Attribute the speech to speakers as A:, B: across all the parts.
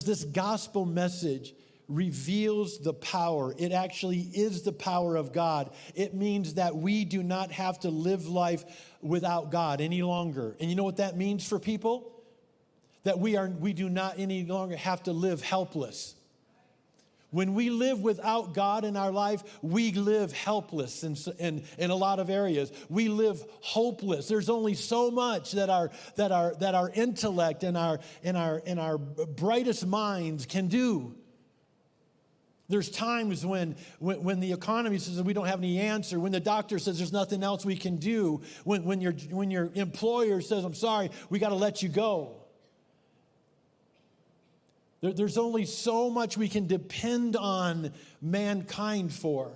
A: This gospel message reveals the power. It actually is the power of God. It means that we do not have to live life without God any longer. And you know what that means for people? That we do not any longer have to live helpless. When we live without God in our life, we live helpless in a lot of areas. We live hopeless. There's only so much that our intellect and our brightest minds can do. There's times when the economy says that we don't have any answer, when the doctor says there's nothing else we can do, when your employer says, I'm sorry, we got to let you go. There's only so much we can depend on mankind for.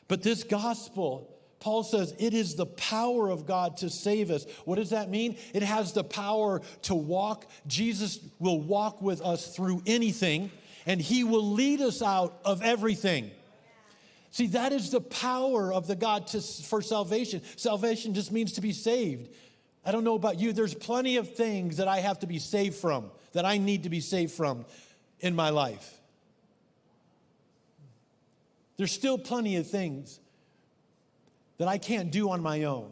A: But this gospel, Paul says, it is the power of God to save us. What does that mean? It has the power to walk. Jesus will walk with us through anything, and he will lead us out of everything. See, that is the power of the God for salvation. Salvation just means to be saved. I don't know about you. There's plenty of things that I have to be saved from, that I need to be saved from in my life. There's still plenty of things that I can't do on my own.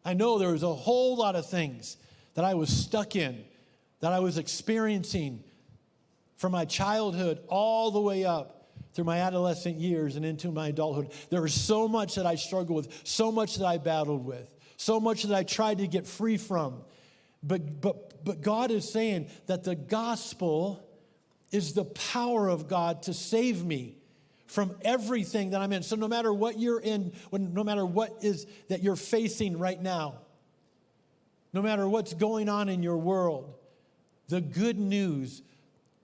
A: I know there was a whole lot of things that I was stuck in, that I was experiencing from my childhood all the way up through my adolescent years and into my adulthood. There was so much that I struggled with, so much that I battled with, so much that I tried to get free from. But God is saying that the gospel is the power of God to save me from everything that I'm in. So no matter what you're in, no matter what is that you're facing right now, no matter what's going on in your world, the good news,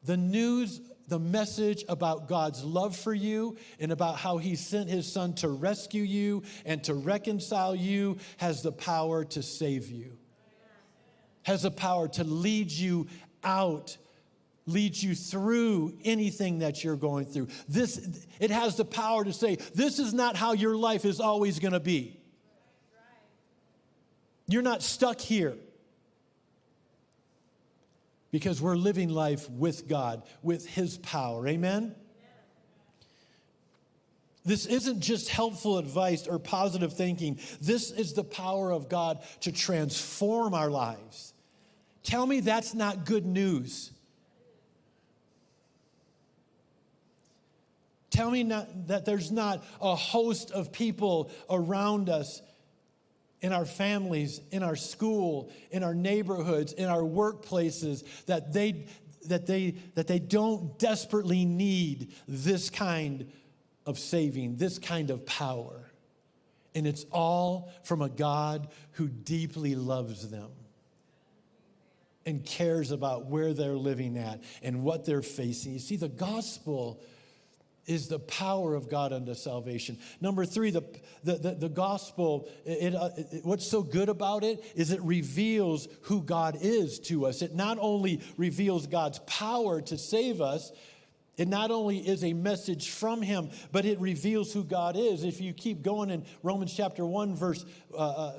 A: the message about God's love for you and about how he sent his son to rescue you and to reconcile you has the power to save you, has the power to lead you out, lead you through anything that you're going through. It has the power to say, this is not how your life is always going to be. You're not stuck here. Because we're living life with God, with his power. Amen? This isn't just helpful advice or positive thinking. This is the power of God to transform our lives. Tell me that's not good news. Tell me that there's not a host of people around us in our families, in our school, in our neighborhoods, in our workplaces, that they don't desperately need this kind of saving, this kind of power. And it's all from a God who deeply loves them and cares about where they're living at and what they're facing. You see, the gospel is the power of God unto salvation. Number three, the gospel, what's so good about it is it reveals who God is to us. It not only reveals God's power to save us, it not only is a message from him, but it reveals who God is. If you keep going in Romans chapter 1, verse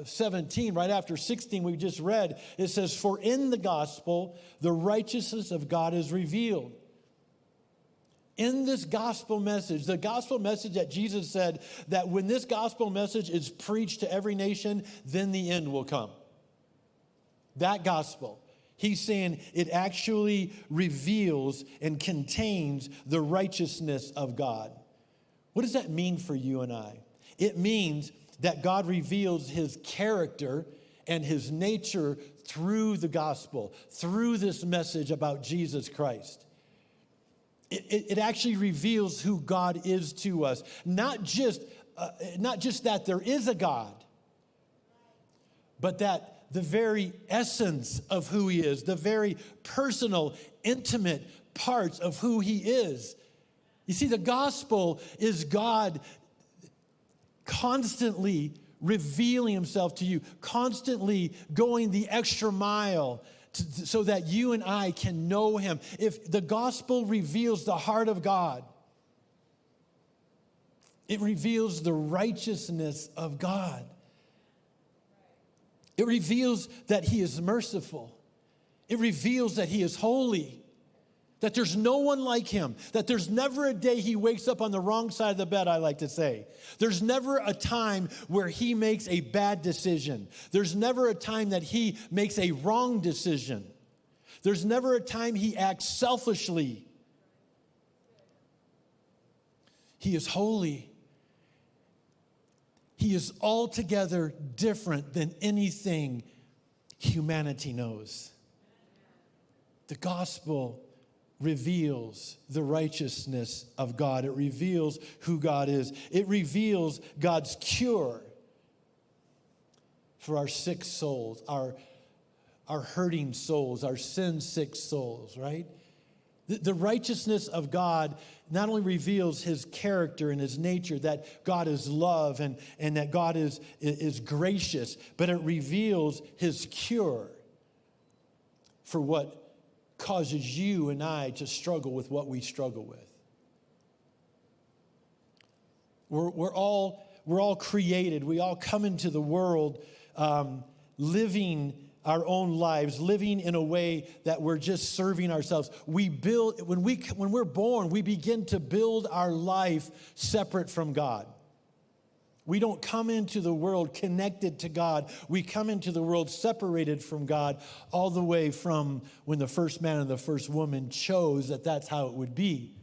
A: 17, right after 16 we just read, it says, for in the gospel, the righteousness of God is revealed. In this gospel message, the gospel message that Jesus said that when this gospel message is preached to every nation, then the end will come. That gospel. He's saying it actually reveals and contains the righteousness of God. What does that mean for you and I? It means that God reveals his character and his nature through the gospel, through this message about Jesus Christ. It actually reveals who God is to us. Not just that there is a God, but that the very essence of who he is, the very personal, intimate parts of who he is. You see, the gospel is God constantly revealing himself to you, constantly going the extra mile so that you and I can know him. If the gospel reveals the heart of God, it reveals the righteousness of God. It reveals that he is merciful. It reveals that he is holy, that there's no one like him, that there's never a day he wakes up on the wrong side of the bed, I like to say. There's never a time where he makes a bad decision. There's never a time that he makes a wrong decision. There's never a time he acts selfishly. He is holy. He is altogether different than anything humanity knows. The gospel reveals the righteousness of God. It reveals who God is. It reveals God's cure for our sick souls, our hurting souls, our sin-sick souls, right? The righteousness of God not only reveals his character and his nature, that God is love and that God is gracious, but it reveals his cure for what causes you and I to struggle with what we struggle with. We're all created. We all come into the world living our own lives, living in a way that we're just serving ourselves. We build, when we're born, we begin to build our life separate from God. We don't come into the world connected to God. We come into the world separated from God, all the way from when the first man and the first woman chose that that's how it would be.